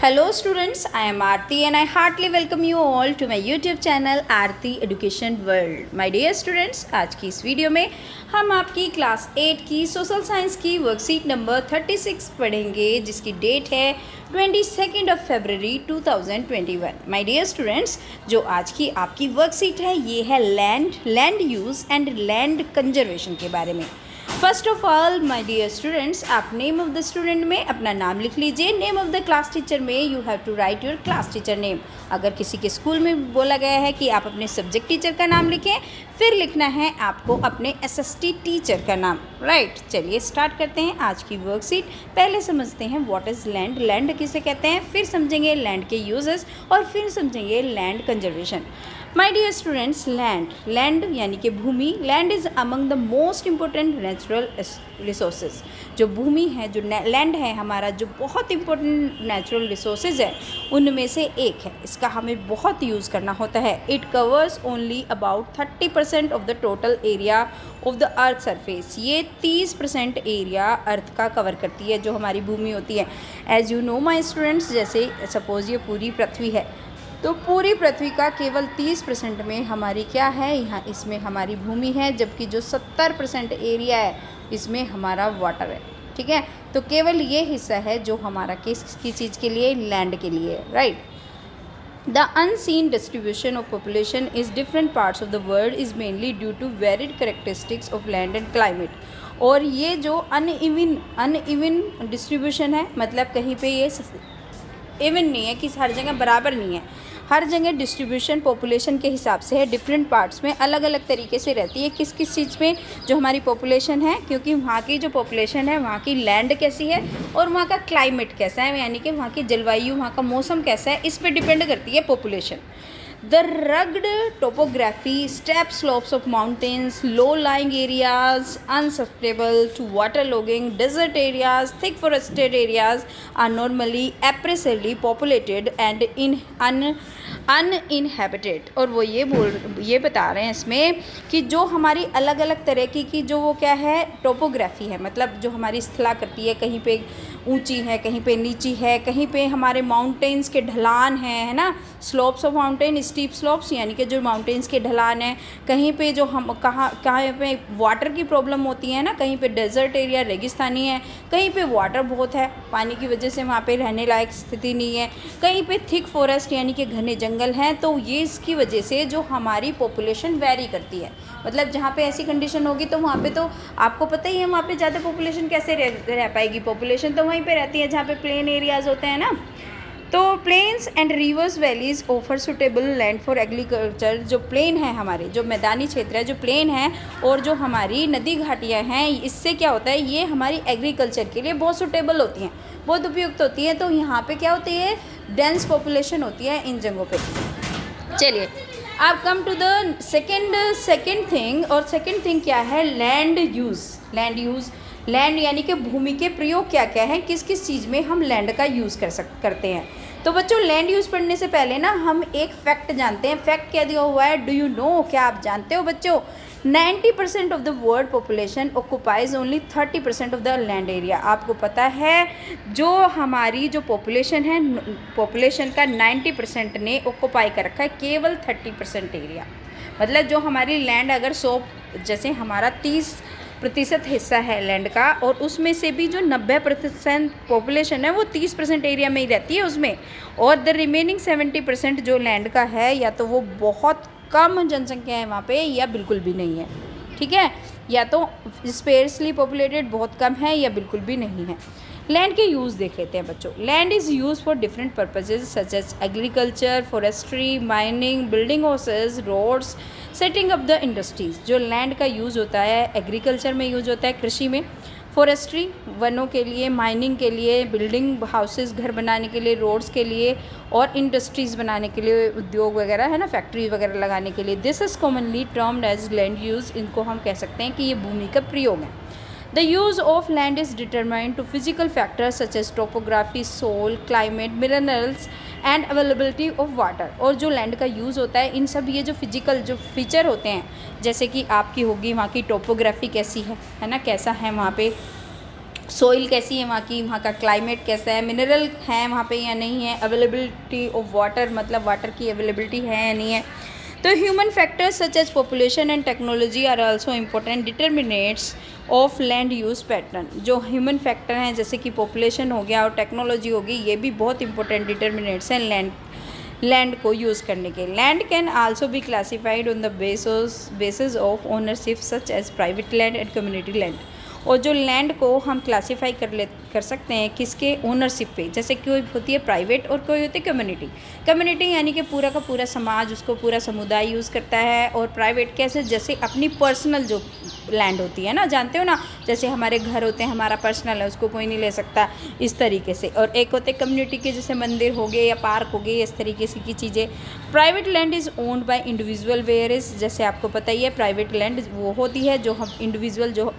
Hello students, I am Aarti and I heartily welcome you all to my YouTube channel Aarti Education World. My dear students, आज की इस video में हम आपकी class 8 की social science की worksheet number 36 पढ़ेंगे जिसकी डेट है 22 फरवरी 2021। माय डियर स्टूडेंट्स, जो आज की आपकी वर्कशीट है ये है land use and land conservation के बारे में। First of all my dear students, आप नेम ऑफ द स्टूडेंट में अपना नाम लिख लीजिए। Name of the class teacher में you have to write your class teacher name. अगर किसी के स्कूल में बोला गया है कि आप अपने सब्जेक्ट टीचर का नाम लिखें, फिर लिखना है आपको अपने एसएसटी टीचर का नाम। राइट, चलिए स्टार्ट करते हैं आज की वर्कशीट। पहले समझते हैं व्हाट इज़ लैंड, लैंड किसे कहते हैं, फिर समझेंगे लैंड के यूजेस और फिर समझेंगे land conservation. My dear students, land यानी कि भूमि, land is among the most important natural resources. जो भूमि है, जो लैंड है हमारा, जो बहुत इम्पोर्टेंट नेचुरल रिसोर्सेज है उनमें से एक है। इसका हमें बहुत यूज़ करना होता है। It covers only about 30% of the total area of the earth surface. ये 30% एरिया अर्थ का कवर करती है जो हमारी भूमि होती है। As you know my students, जैसे सपोज ये पूरी पृथ्वी है तो पूरी पृथ्वी का केवल 30% में हमारी क्या है, यहाँ इसमें हमारी भूमि है, जबकि जो 70% एरिया है इसमें हमारा वाटर है। ठीक है, तो केवल ये हिस्सा है जो हमारा किसकी चीज़ के लिए, लैंड के लिए। Right, the unseen distribution of population is different parts of the world is mainly due to varied characteristics of land and climate. और ये जो अनइवन डिस्ट्रीब्यूशन है, मतलब कहीं पे ये इवन नहीं है कि हर जगह बराबर नहीं है। हर जगह डिस्ट्रीब्यूशन पॉपुलेशन के हिसाब से है, डिफरेंट पार्ट्स में अलग अलग तरीके से रहती है। किस किस चीज़ में जो हमारी पॉपुलेशन है, क्योंकि वहाँ की जो पॉपुलेशन है वहाँ की लैंड कैसी है और वहाँ का क्लाइमेट कैसा है, यानी कि वहाँ की जलवायु, वहाँ का मौसम कैसा है, इस पर डिपेंड करती है population. The rugged topography, steep slopes of mountains, low-lying areas unsusceptible to waterlogging, desert areas, thick forested areas are normally sparsely populated and uninhabited। और वो ये बता रहे हैं इसमें कि जो हमारी अलग अलग तरह की जो वो क्या है, टोपोग्राफी है, मतलब जो हमारी स्थलाकृति है, कहीं पे ऊंची है, कहीं पे नीची है, कहीं पे हमारे माउंटेन्स के ढलान हैं, है ना, slopes of mountain, steep slopes, यानी कि जो माउंटेन्स के ढलान हैं। कहीं पे जो हम कहाँ पे वाटर की प्रॉब्लम होती है ना, कहीं पे डेजर्ट एरिया रेगिस्तानी है, कहीं पे वाटर बहुत है, पानी की वजह से वहाँ पे रहने लायक स्थिति नहीं है, कहीं पे थिक फॉरेस्ट यानी कि घने जंगल हैं। तो ये इसकी वजह से जो हमारी पॉपुलेशन वेरी करती है, मतलब जहाँ पे ऐसी कंडीशन होगी तो वहाँ पे तो आपको पता ही है वहाँ पे ज़्यादा पॉपुलेशन कैसे रह पाएगी। पॉपुलेशन तो वहीं पे रहती है जहाँ पे प्लेन एरियाज़ होते हैं ना। तो plains and rivers valleys offer suitable land for agriculture. जो प्लेन है हमारे, जो मैदानी क्षेत्र है, जो प्लेन है और जो हमारी नदी घाटियाँ हैं, इससे क्या होता है, ये हमारी एग्रीकल्चर के लिए बहुत सुटेबल होती हैं, बहुत उपयुक्त होती है। तो यहाँ पे क्या होती है, डेंस पॉपुलेशन होती है इन जगहों पे। चलिए आप come to the second thing. और सेकेंड थिंग क्या है, लैंड यूज़। लैंड यानी कि भूमि के प्रयोग क्या क्या हैं, किस किस चीज़ में हम लैंड का यूज़ करते हैं। तो बच्चों, लैंड यूज़ पढ़ने से पहले ना हम एक फैक्ट जानते हैं। फैक्ट क्या दिया हुआ है, डू यू नो, क्या आप जानते हो बच्चों, 90% of the world population occupies only 30% of the land area. आपको पता है जो हमारी जो पॉपुलेशन है, पॉपुलेशन का 90% ने ऑक्यूपाई कर रखा है केवल 30% एरिया। मतलब जो हमारी लैंड अगर 100, जैसे हमारा 30% हिस्सा है लैंड का, और उसमें से भी जो 90% पॉपुलेशन है वो 30% एरिया में ही रहती है उसमें, और द रिमेनिंग 70% जो लैंड का है, या तो वो बहुत कम जनसंख्या है वहाँ पे या बिल्कुल भी नहीं है। ठीक है, या तो स्पेर्सली पॉपुलेटेड बहुत कम है या बिल्कुल भी नहीं है। लैंड के यूज़ देख लेते हैं बच्चों। Land is use for different purposes such as agriculture, forestry, mining, building houses, roads, setting up the industries. जो लैंड का यूज़ होता है, एग्रीकल्चर में यूज होता है, कृषि में, फॉरेस्ट्री वनों के लिए, माइनिंग के लिए, बिल्डिंग हाउसेस घर बनाने के लिए, रोड्स के लिए, और इंडस्ट्रीज़ बनाने के लिए, उद्योग वगैरह है ना, फैक्ट्री वगैरह लगाने के लिए। This is commonly termed as land use. इनको हम कह सकते हैं कि ये भूमि का प्रयोग है। The use of land is determined to physical factors such as topography, soil, climate, minerals and availability of water. और जो लैंड का यूज़ होता है, इन सब ये जो फिजिकल जो फीचर होते हैं, जैसे कि आपकी होगी वहाँ की टोपोग्राफी कैसी है ना, कैसा है वहाँ पे सोइल कैसी है वहाँ का क्लाइमेट कैसा है, मिनरल है वहाँ पे या नहीं है, अवेलेबिलिटी ऑफ वाटर, मतलब वाटर की अवेलेबिलिटी है या नहीं है। तो human factors such as population and technology are also important determinants of land use pattern. जो ह्यूमन फैक्टर हैं जैसे कि पॉपुलेशन हो गया और टेक्नोलॉजी होगी, ये भी बहुत इंपॉर्टेंट डिटर्मिनेट्स हैं लैंड को यूज़ करने के। Land can also be classified on the basis of ownership such as private land and community land. और जो लैंड को हम क्लासीफाई कर सकते हैं किसके ओनरशिप पे, जैसे कोई होती है प्राइवेट और कोई होती है कम्युनिटी। कम्युनिटी यानी कि पूरा का पूरा समाज, उसको पूरा समुदाय यूज़ करता है। और प्राइवेट कैसे, जैसे अपनी पर्सनल जो लैंड होती है ना, जानते हो ना, जैसे हमारे घर होते हैं, हमारा पर्सनल है, उसको कोई नहीं ले सकता, इस तरीके से। और एक होते कम्युनिटी के, जैसे मंदिर हो गए या पार्क हो गए, इस तरीके से की चीज़ें। Private land is owned by individual, where is, जैसे आपको पता ही है प्राइवेट लैंड वो होती है जो हम इंडिविजुअल, जो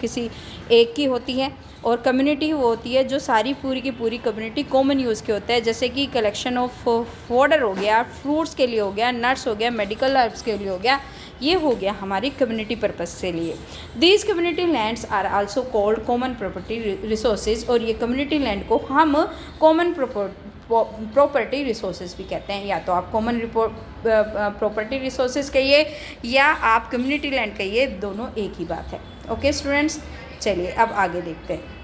किसी एक की होती है। और कम्युनिटी वो होती है जो सारी पूरी की पूरी कम्युनिटी कॉमन यूज़ के होता है, जैसे कि कलेक्शन ऑफ फॉडर हो गया, फ्रूट्स के लिए हो गया, नट्स हो गया, मेडिकल हर्ब्स के लिए हो गया, ये हो गया हमारी कम्युनिटी पर्पस के लिए। These community lands are also called common property resources, और ये कम्युनिटी लैंड को हम कॉमन प्रॉपर्टी रिसोर्सेज भी कहते हैं। या तो आप कॉमन प्रॉपर्टी रिसोर्सेज कहिए या आप कम्युनिटी लैंड कहिए, दोनों एक ही बात है। ओके स्टूडेंट्स, चलिए अब आगे देखते हैं।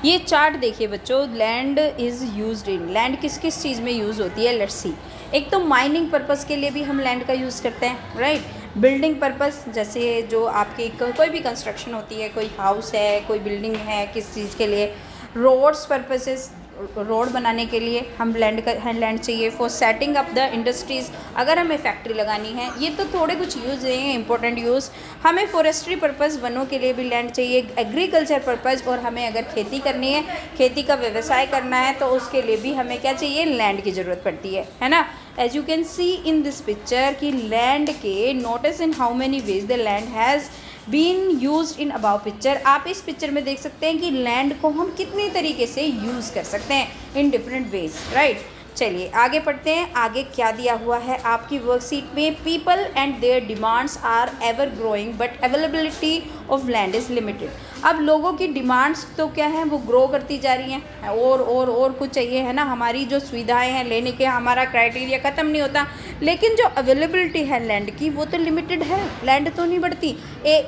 ये चार्ट देखिए बच्चों, land is used in, land किस किस चीज़ में यूज़ होती है, लेट्स सी। एक तो माइनिंग पर्पस के लिए भी हम लैंड का यूज़ करते हैं, राइट। बिल्डिंग पर्पस, जैसे जो आपकी कोई भी कंस्ट्रक्शन होती है, कोई हाउस है, कोई बिल्डिंग है, किस चीज़ के लिए। रोड्स पर्पसेस, रोड बनाने के लिए हम लैंड चाहिए। For setting up the industries, अगर हमें फैक्ट्री लगानी है, ये तो थोड़े कुछ यूज़ हैं इंपॉर्टेंट यूज़। हमें फॉरेस्ट्री पर्पस, वनों के लिए भी लैंड चाहिए। एग्रीकल्चर पर्पस, और हमें अगर खेती करनी है, खेती का व्यवसाय करना है, तो उसके लिए भी हमें क्या चाहिए, लैंड की ज़रूरत पड़ती है ना। As you can see in this picture कि लैंड के notice in how many ways the land has been used in above picture. आप इस पिक्चर में देख सकते हैं कि लैंड को हम कितनी तरीके से यूज़ कर सकते हैं इन डिफरेंट वेज, राइट। चलिए आगे पढ़ते हैं, आगे क्या दिया हुआ है आपकी वर्कशीट में। People and their demands are ever growing but availability of land is limited. अब लोगों की डिमांड्स तो क्या है, वो ग्रो करती जा रही हैं, और कुछ चाहिए, है ना। हमारी जो सुविधाएं हैं लेने के, हमारा क्राइटेरिया ख़त्म नहीं होता, लेकिन जो अवेलेबिलिटी है लैंड की वो तो लिमिटेड है, लैंड तो नहीं बढ़ती।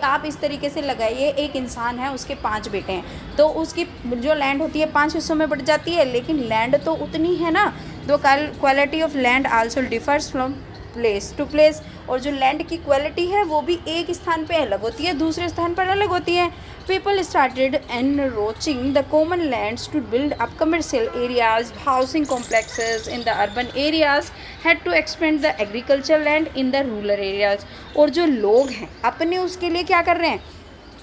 आप इस तरीके से लगाइए, एक इंसान है, उसके 5 बेटे हैं, तो उसकी जो लैंड होती है 5 हिस्सों में बढ़ जाती है, लेकिन लैंड तो उतनी है ना। दो quality of land also differs from place to place, और जो लैंड की क्वालिटी है वो भी एक स्थान पे अलग होती है, दूसरे स्थान पर अलग होती है। People started encroaching the common lands to build up commercial areas, housing complexes in the urban areas, had to expand the agriculture land in the rural areas. और जो लोग हैं अपने उसके लिए क्या कर रहे हैं,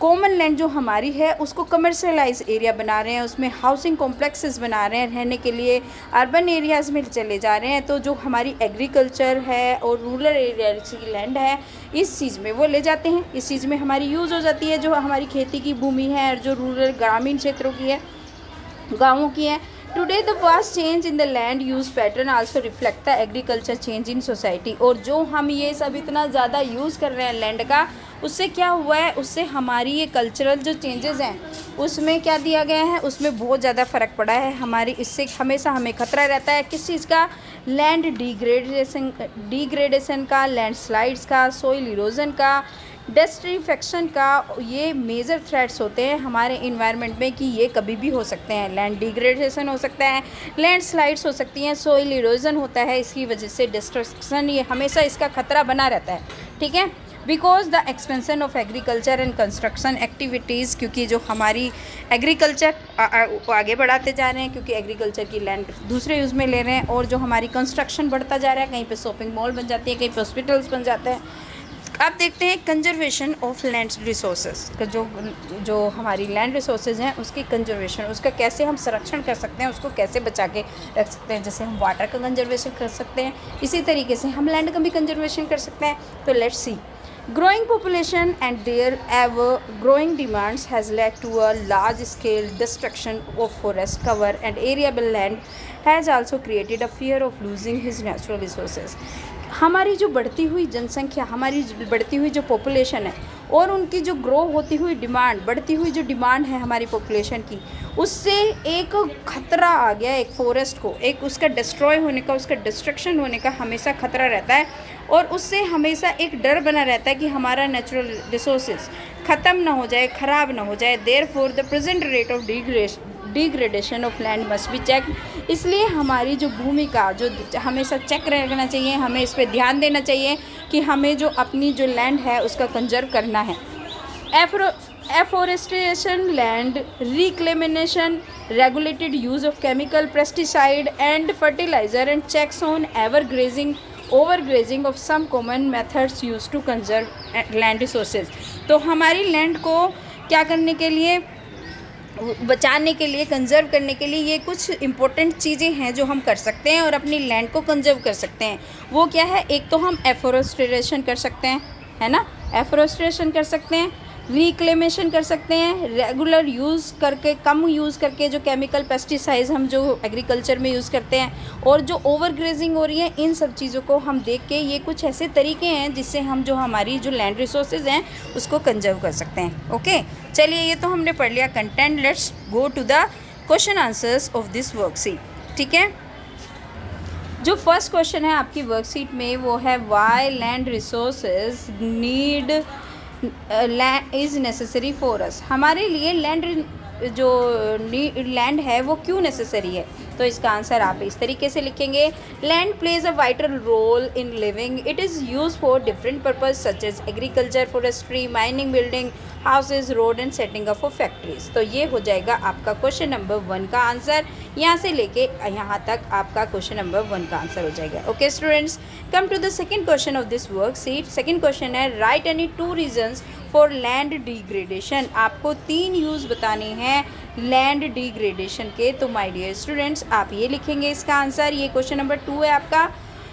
कॉमन लैंड जो हमारी है उसको कमर्शलाइज एरिया बना रहे हैं, उसमें हाउसिंग कॉम्प्लेक्सेस बना रहे हैं रहने के लिए, अर्बन एरियाज़ में चले जा रहे हैं। तो जो हमारी एग्रीकल्चर है और रूरल एरिया की लैंड है, इस चीज़ में वो ले जाते हैं, इस चीज़ में हमारी यूज़ हो जाती है। जो हमारी खेती की भूमि है और जो रूरल ग्रामीण क्षेत्रों की है, गाँवों की है। Today the vast change in the land use pattern also reflect the agriculture change in society. और जो हम ये सब इतना ज़्यादा यूज़ कर रहे हैं लैंड का, उससे क्या हुआ है, उससे हमारी ये कल्चरल जो चेंजेस हैं उसमें क्या दिया गया है, उसमें बहुत ज़्यादा फ़र्क पड़ा है हमारी। इससे हमेशा हमें खतरा रहता है किस चीज़ का, लैंड डिग्रेडेशन का, लैंडस्लाइड्स का, सॉइल इरोजन का, डेस्ट्रीफेक्शन का। ये मेजर थ्रेट्स होते हैं हमारे इन्वायरमेंट में कि ये कभी भी हो सकते हैं। लैंड डिग्रेडेशन हो सकता है, लैंडस्लाइड्स हो सकती हैं, सॉइल इरोजन होता है, इसकी वजह से डिस्ट्रक्शन, ये हमेशा इसका खतरा बना रहता है, ठीक है। Because the expansion of agriculture and construction activities, क्योंकि जो हमारी एग्रीकल्चर आगे बढ़ाते जा रहे हैं, क्योंकि एग्रीकल्चर की लैंड दूसरे यूज़ में ले रहे हैं, और जो हमारी कंस्ट्रक्शन बढ़ता जा रहा है, कहीं पे शॉपिंग मॉल बन जाती है, कहीं पे हॉस्पिटल्स बन जाते हैं। अब देखते हैं कंजर्वेशन ऑफ लैंड रिसोर्सेज का, जो हमारी लैंड रिसोर्सेज हैं उसकी कंजर्वेशन, उसका कैसे हम संरक्षण कर सकते हैं, उसको कैसे बचा के रख सकते हैं। जैसे हम वाटर का कंजर्वेशन कर सकते हैं, इसी तरीके से हम लैंड का भी कंजर्वेशन कर सकते हैं। तो let's see. Growing population and their ever growing demands has led to a large scale destruction of forest cover and arable land has also created a fear of losing his natural resources. हमारी जो बढ़ती हुई जनसंख्या, हमारी बढ़ती हुई जो population है, और उनकी जो ग्रो होती हुई डिमांड, बढ़ती हुई जो डिमांड है हमारी पॉपुलेशन की, उससे एक खतरा आ गया एक फ़ॉरेस्ट को, एक उसका डिस्ट्रॉय होने का, उसका डिस्ट्रक्शन होने का हमेशा खतरा रहता है। और उससे हमेशा एक डर बना रहता है कि हमारा नेचुरल रिसोर्सेज ख़त्म ना हो जाए, ख़राब ना हो जाए। Therefore the present rate of degradation of land must be check. इसलिए हमारी जो भूमि का जो हमेशा चेक रहना चाहिए, हमें इस पर ध्यान देना चाहिए कि हमें जो अपनी जो लैंड है उसका कंजर्व करना है। Afforestation, land reclamation, regulated use of chemical, pesticide and fertilizer, and checks on overgrazing of some common methods used to conserve land resources। तो हमारी लैंड को क्या करने के लिए, बचाने के लिए, कंजर्व करने के लिए ये कुछ इंपॉर्टेंट चीज़ें हैं जो हम कर सकते हैं और अपनी लैंड को कंजर्व कर सकते हैं। वो क्या है? एक तो हम एफोरेस्टेशन कर सकते हैं, है ना, एफोरेस्टेशन कर सकते हैं, रिक्लेमेशन कर सकते हैं, रेगुलर यूज़ करके, कम यूज़ करके जो केमिकल पेस्टिसाइड्स हम जो एग्रीकल्चर में यूज़ करते हैं, और जो ओवरग्रेजिंग हो रही है, इन सब चीज़ों को हम देख के ये कुछ ऐसे तरीके हैं जिससे हम जो हमारी जो लैंड रिसोर्सेज हैं उसको कंजर्व कर सकते हैं। ओके, चलिए ये तो हमने पढ़ लिया content. Let's go to the question answers of this worksheet. ठीक है, जो फर्स्ट क्वेश्चन है आपकी वर्कशीट में वो है why land resources need land is necessary for us. हमारे लिए लैंड है वो क्यों नेसेसरी है? तो इसका आंसर आप इस तरीके से लिखेंगे, land plays a vital role in living, it is use for different purpose such as agriculture, forestry, mining, building houses, road and setting up of factories. तो ये हो जाएगा आपका क्वेश्चन नंबर 1 का आंसर। यहाँ से लेके यहाँ तक आपका क्वेश्चन नंबर 1 का आंसर हो जाएगा। Okay students, come to the second question of this worksheet. Second question है write any 2 reasons for land degradation. आपको 3 यूज़ बताने हैं लैंड डिग्रेडेशन के। तो माय डियर स्टूडेंट्स, आप ये लिखेंगे इसका आंसर। ये क्वेश्चन नंबर 2 है आपका।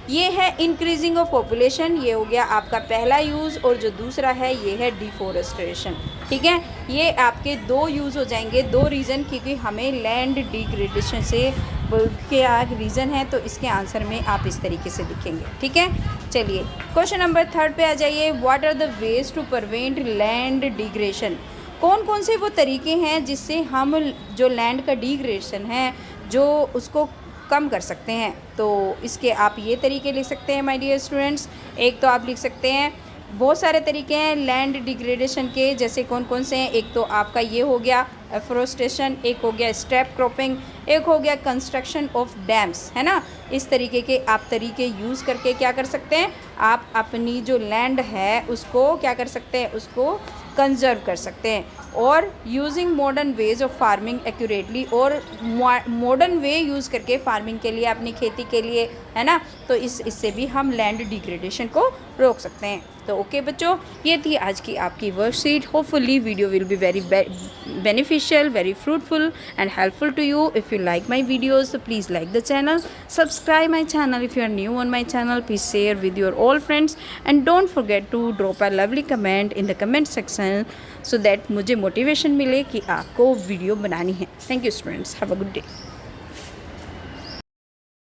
ये है इंक्रीजिंग ऑफ पॉपुलेशन, ये हो गया आपका पहला यूज़, और जो दूसरा है ये है डिफॉरेस्टेशन। ठीक है, ये आपके 2 यूज़ हो जाएंगे, 2 रीज़न, क्योंकि हमें लैंड डिग्रेडेशन से क्या रीज़न है, तो इसके आंसर में आप इस तरीके से लिखेंगे। ठीक है, चलिए क्वेश्चन नंबर 3 पे आ जाइए। What are the ways to prevent land degradation? कौन कौन से वो तरीके हैं जिससे हम जो लैंड का डिग्रेडेशन है जो उसको कम कर सकते हैं? तो इसके आप ये तरीके लिख सकते हैं माय डियर स्टूडेंट्स। एक तो आप लिख सकते हैं, बहुत सारे तरीके हैं लैंड डिग्रेडेशन के, जैसे कौन कौन से हैं। एक तो आपका ये हो गया एफोरेस्टेशन, एक हो गया स्ट्रैप क्रॉपिंग, एक हो गया कंस्ट्रक्शन ऑफ डैम्स, है ना। इस तरीके के आप तरीके यूज़ करके क्या कर सकते हैं, आप अपनी जो लैंड है उसको क्या कर सकते हैं, उसको कंजर्व कर सकते हैं। और using modern ways of farming accurately, और मॉडर्न वे यूज़ करके फार्मिंग के लिए, अपनी खेती के लिए, है ना, तो इससे भी हम लैंड डिग्रेडेशन को रोक सकते हैं। तो ओके बच्चों, ये थी आज की आपकी worksheet. Hopefully video will be very beneficial, very fruitful and helpful to you. If you like my videos, so please like the channel, subscribe my channel. If you are new on my channel, please share with your all friends, and don't forget to drop a lovely comment in the comment section so that मुझे motivation मिले कि आपको video बनानी है। Thank you students, have a good day.